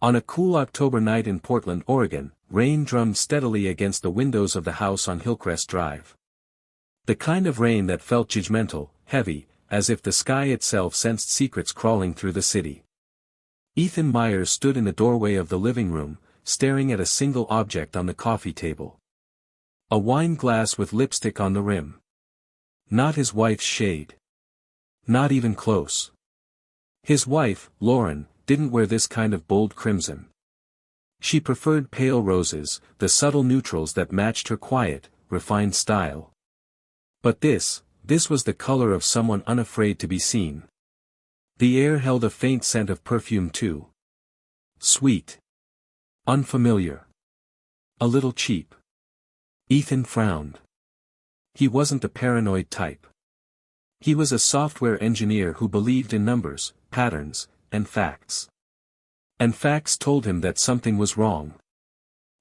On a cool October night in Portland, Oregon, rain drummed steadily against the windows of the house on Hillcrest Drive. The kind of rain that felt judgmental, heavy, as if the sky itself sensed secrets crawling through the city. Ethan Myers stood in the doorway of the living room, staring at a single object on the coffee table. A wine glass with lipstick on the rim. Not his wife's shade. Not even close. His wife, Lauren, didn't wear this kind of bold crimson. She preferred pale roses, the subtle neutrals that matched her quiet, refined style. But this was the color of someone unafraid to be seen. The air held a faint scent of perfume too. Sweet. Unfamiliar. A little cheap. Ethan frowned. He wasn't the paranoid type. He was a software engineer who believed in numbers, patterns, and facts. And facts told him that something was wrong.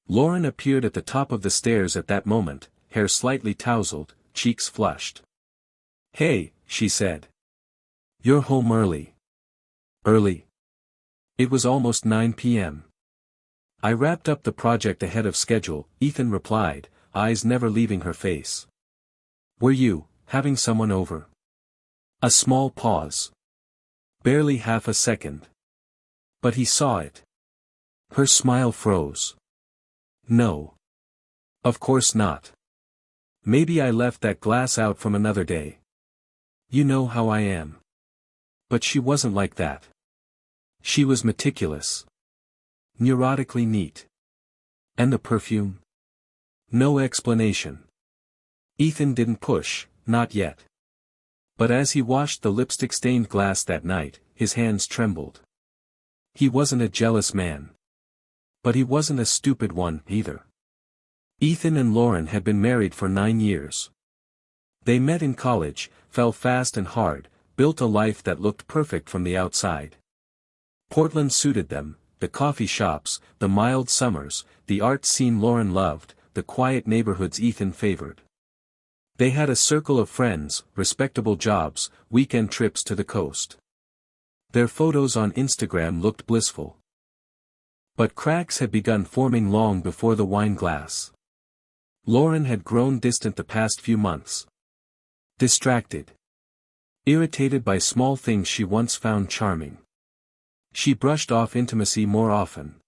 Lauren appeared at the top of the stairs at that moment, hair slightly tousled, cheeks flushed. "Hey," she said. "You're home early." "Early?" It was almost 9 p.m. "I wrapped up the project ahead of schedule," Ethan replied, eyes never leaving her face. "Were you having someone over?" A small pause. Barely half a second. But he saw it. Her smile froze. "No. Of course not. Maybe I left that glass out from another day. You know how I am." But she wasn't like that. She was meticulous. Neurotically neat. And the perfume? No explanation. Ethan didn't push, not yet. But as he washed the lipstick-stained glass that night, his hands trembled. He wasn't a jealous man. But he wasn't a stupid one, either. Ethan and Lauren had been married for 9 years. They met in college, fell fast and hard, built a life that looked perfect from the outside. Portland suited them, the coffee shops, the mild summers, the art scene Lauren loved, the quiet neighborhoods Ethan favored. They had a circle of friends, respectable jobs, weekend trips to the coast. Their photos on Instagram looked blissful. But cracks had begun forming long before the wine glass. Lauren had grown distant the past few months. Distracted. Irritated by small things she once found charming. She brushed off intimacy more often.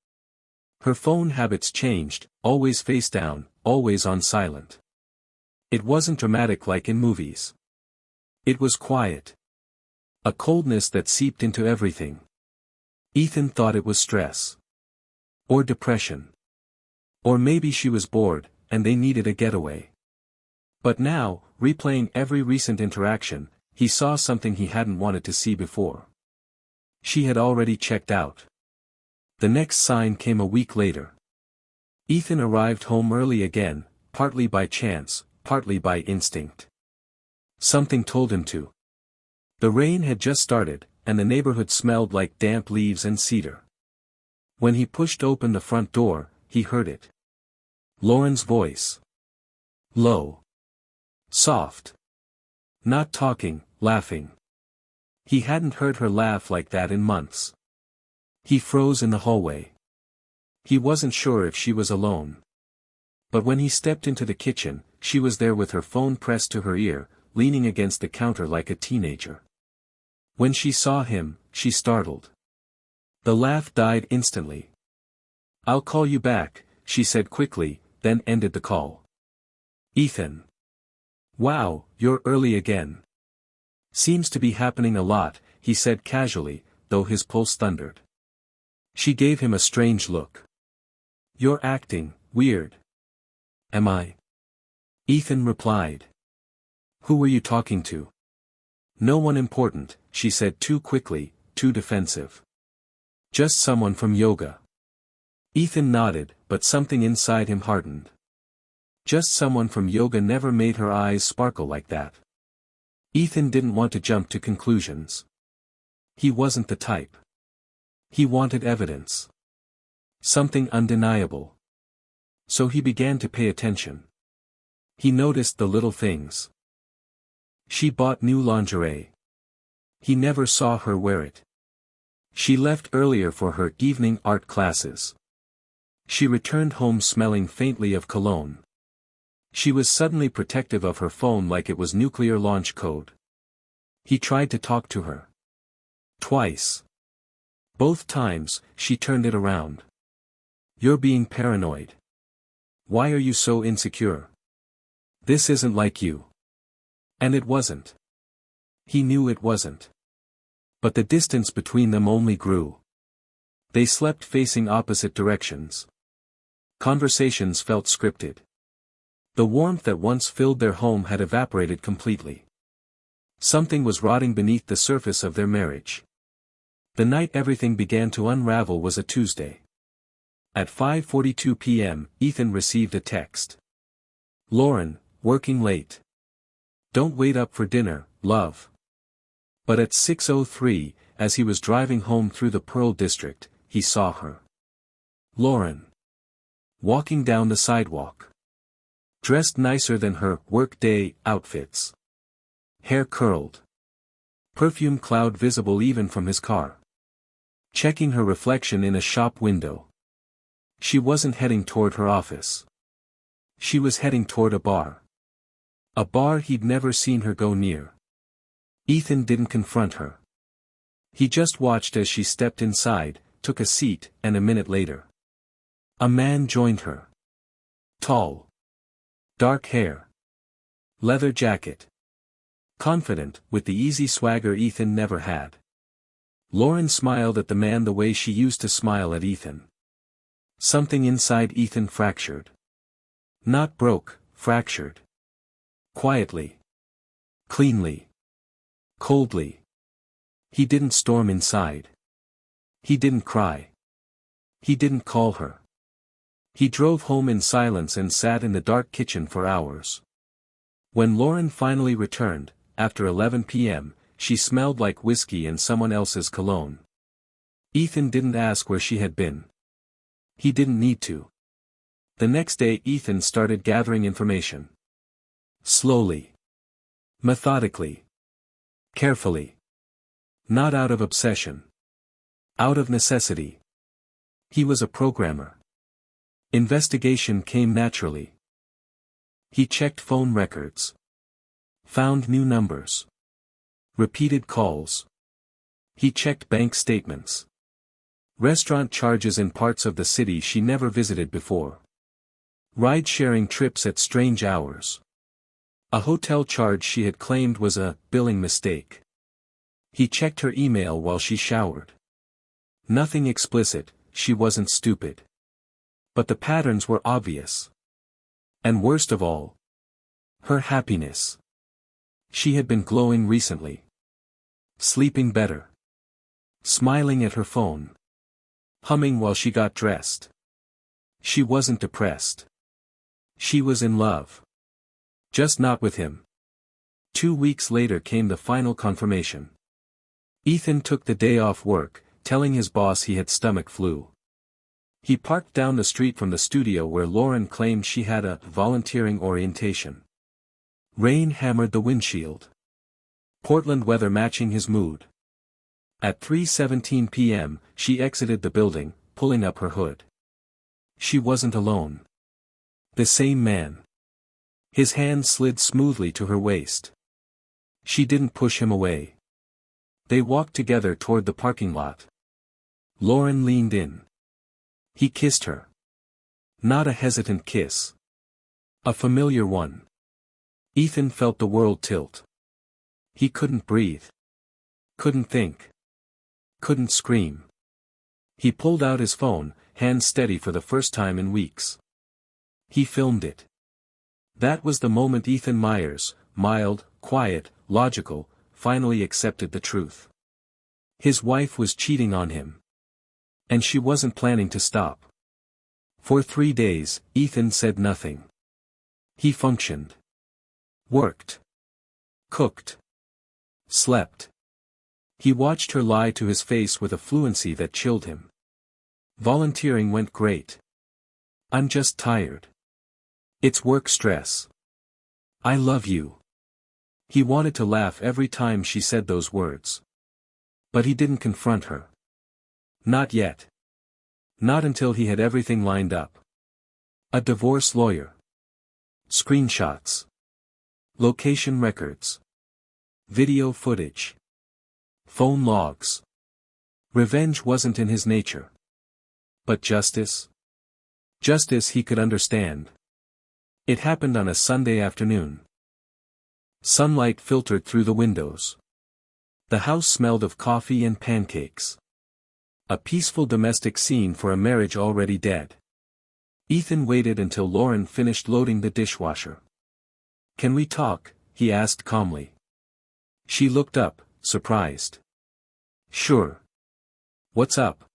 Her phone habits changed, always face down, always on silent. It wasn't dramatic like in movies. It was quiet. A coldness that seeped into everything. Ethan thought it was stress. Or depression. Or maybe she was bored, and they needed a getaway. But now, replaying every recent interaction, he saw something he hadn't wanted to see before. She had already checked out. The next sign came a week later. Ethan arrived home early again, partly by chance, partly by instinct. Something told him to. The rain had just started, and the neighborhood smelled like damp leaves and cedar. When he pushed open the front door, he heard it. Lauren's voice. Low. Soft. Not talking, laughing. He hadn't heard her laugh like that in months. He froze in the hallway. He wasn't sure if she was alone. But when he stepped into the kitchen, she was there with her phone pressed to her ear, leaning against the counter like a teenager. When she saw him, she startled. The laugh died instantly. "I'll call you back," she said quickly, then ended the call. "Ethan. Wow, you're early again." "Seems to be happening a lot," he said casually, though his pulse thundered. She gave him a strange look. "You're acting weird." "Am I?" Ethan replied. "Who were you talking to?" "No one important," she said too quickly, too defensive. "Just someone from yoga." Ethan nodded, but something inside him hardened. Just someone from yoga never made her eyes sparkle like that. Ethan didn't want to jump to conclusions. He wasn't the type. He wanted evidence. Something undeniable. So he began to pay attention. He noticed the little things. She bought new lingerie. He never saw her wear it. She left earlier for her evening art classes. She returned home smelling faintly of cologne. She was suddenly protective of her phone like it was nuclear launch code. He tried to talk to her. Twice. Both times, she turned it around. "You're being paranoid. Why are you so insecure? This isn't like you." And it wasn't. He knew it wasn't. But the distance between them only grew. They slept facing opposite directions. Conversations felt scripted. The warmth that once filled their home had evaporated completely. Something was rotting beneath the surface of their marriage. The night everything began to unravel was a Tuesday. At 5:42 p.m., Ethan received a text. "Lauren, working late. Don't wait up for dinner, love." But at 6:03, as he was driving home through the Pearl District, he saw her. Lauren. Walking down the sidewalk. Dressed nicer than her work-day outfits. Hair curled. Perfume cloud visible even from his car. Checking her reflection in a shop window. She wasn't heading toward her office. She was heading toward a bar. A bar he'd never seen her go near. Ethan didn't confront her. He just watched as she stepped inside, took a seat, and a minute later, a man joined her. Tall. Dark hair. Leather jacket. Confident, with the easy swagger Ethan never had. Lauren smiled at the man the way she used to smile at Ethan. Something inside Ethan fractured. Not broke, fractured. Quietly. Cleanly. Coldly. He didn't storm inside. He didn't cry. He didn't call her. He drove home in silence and sat in the dark kitchen for hours. When Lauren finally returned, after 11 p.m., she smelled like whiskey and someone else's cologne. Ethan didn't ask where she had been. He didn't need to. The next day Ethan started gathering information. Slowly. Methodically. Carefully. Not out of obsession. Out of necessity. He was a programmer. Investigation came naturally. He checked phone records. Found new numbers. Repeated calls. He checked bank statements. Restaurant charges in parts of the city she never visited before. Ride-sharing trips at strange hours. A hotel charge she had claimed was a billing mistake. He checked her email while she showered. Nothing explicit, she wasn't stupid. But the patterns were obvious. And worst of all, her happiness. She had been glowing recently. Sleeping better. Smiling at her phone. Humming while she got dressed. She wasn't depressed. She was in love. Just not with him. 2 weeks later came the final confirmation. Ethan took the day off work, telling his boss he had stomach flu. He parked down the street from the studio where Lauren claimed she had a volunteering orientation. Rain hammered the windshield. Portland weather matching his mood. At 3:17 p.m., she exited the building, pulling up her hood. She wasn't alone. The same man. His hand slid smoothly to her waist. She didn't push him away. They walked together toward the parking lot. Lauren leaned in. He kissed her. Not a hesitant kiss. A familiar one. Ethan felt the world tilt. He couldn't breathe. Couldn't think. Couldn't scream. He pulled out his phone, hands steady for the first time in weeks. He filmed it. That was the moment Ethan Myers, mild, quiet, logical, finally accepted the truth. His wife was cheating on him. And she wasn't planning to stop. For 3 days, Ethan said nothing. He functioned. Worked. Cooked. Slept. He watched her lie to his face with a fluency that chilled him. Volunteering went great. I'm just tired. It's work stress. I love you. He wanted to laugh every time she said those words. But he didn't confront her. Not yet. Not until he had everything lined up. A divorce lawyer. Screenshots. Location records. Video footage. Phone logs. Revenge wasn't in his nature. But justice? Justice he could understand. It happened on a Sunday afternoon. Sunlight filtered through the windows. The house smelled of coffee and pancakes. A peaceful domestic scene for a marriage already dead. Ethan waited until Lauren finished loading the dishwasher. "Can we talk?" he asked calmly. She looked up, surprised. "Sure. What's up?"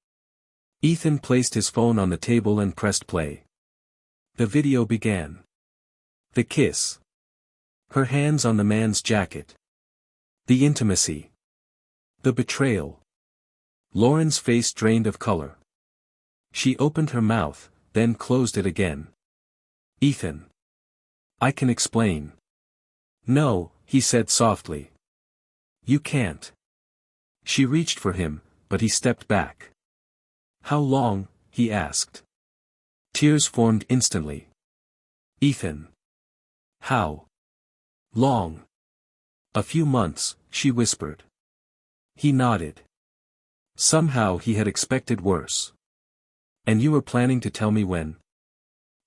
Ethan placed his phone on the table and pressed play. The video began. The kiss. Her hands on the man's jacket. The intimacy. The betrayal. Lauren's face drained of color. She opened her mouth, then closed it again. "Ethan. I can explain." "No," he said softly. "You can't." She reached for him, but he stepped back. "How long?" he asked. Tears formed instantly. "Ethan. How long?" "A few months," she whispered. He nodded. Somehow he had expected worse. "And you were planning to tell me when?"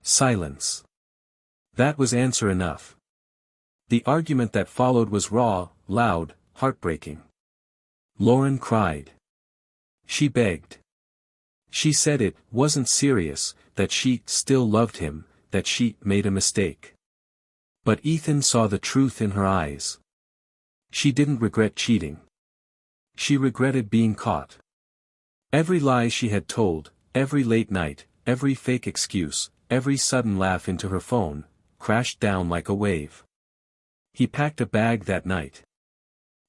Silence. That was answer enough. The argument that followed was raw, loud, heartbreaking. Lauren cried. She begged. She said it wasn't serious, that she still loved him, that she made a mistake. But Ethan saw the truth in her eyes. She didn't regret cheating. She regretted being caught. Every lie she had told, every late night, every fake excuse, every sudden laugh into her phone, crashed down like a wave. He packed a bag that night.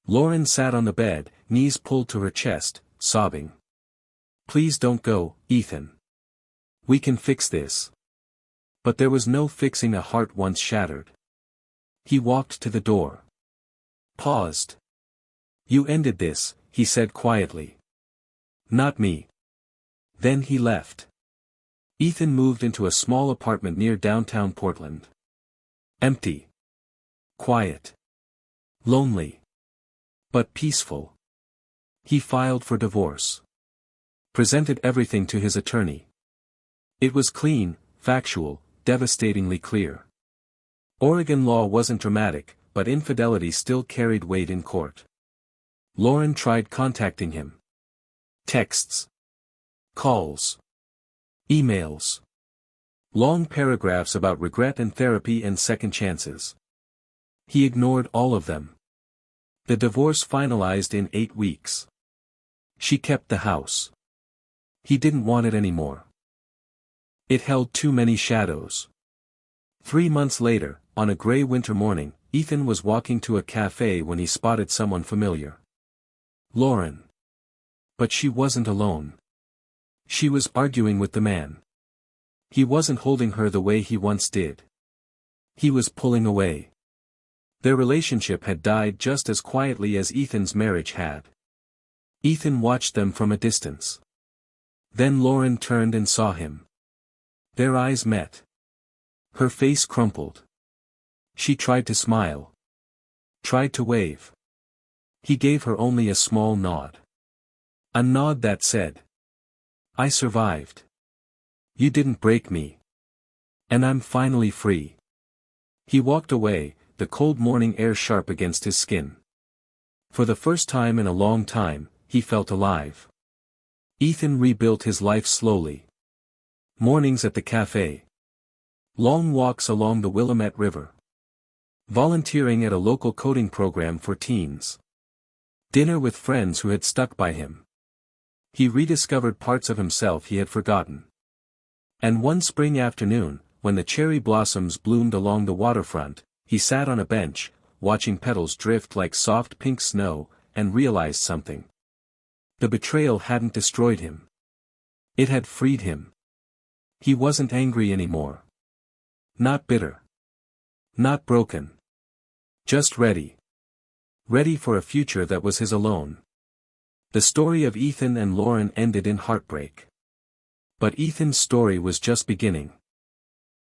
Lauren sat on the bed, knees pulled to her chest, sobbing. "Please don't go, Ethan. We can fix this." But there was no fixing a heart once shattered. He walked to the door. Paused. "You ended this," he said quietly. "Not me." Then he left. Ethan moved into a small apartment near downtown Portland. Empty. Quiet. Lonely. But peaceful. He filed for divorce. Presented everything to his attorney. It was clean, factual, devastatingly clear. Oregon law wasn't dramatic, but infidelity still carried weight in court. Lauren tried contacting him. Texts. Calls. Emails. Long paragraphs about regret and therapy and second chances. He ignored all of them. The divorce finalized in 8 weeks. She kept the house. He didn't want it anymore. It held too many shadows. 3 months later, on a gray winter morning, Ethan was walking to a cafe when he spotted someone familiar. Lauren. But she wasn't alone. She was arguing with the man. He wasn't holding her the way he once did. He was pulling away. Their relationship had died just as quietly as Ethan's marriage had. Ethan watched them from a distance. Then Lauren turned and saw him. Their eyes met. Her face crumpled. She tried to smile. Tried to wave. He gave her only a small nod. A nod that said, "I survived. You didn't break me. And I'm finally free." He walked away, the cold morning air sharp against his skin. For the first time in a long time, he felt alive. Ethan rebuilt his life slowly. Mornings at the cafe. Long walks along the Willamette River. Volunteering at a local coding program for teens. Dinner with friends who had stuck by him. He rediscovered parts of himself he had forgotten. And one spring afternoon, when the cherry blossoms bloomed along the waterfront, he sat on a bench, watching petals drift like soft pink snow, and realized something. The betrayal hadn't destroyed him. It had freed him. He wasn't angry anymore. Not bitter. Not broken. Just ready. Ready for a future that was his alone. The story of Ethan and Lauren ended in heartbreak. But Ethan's story was just beginning.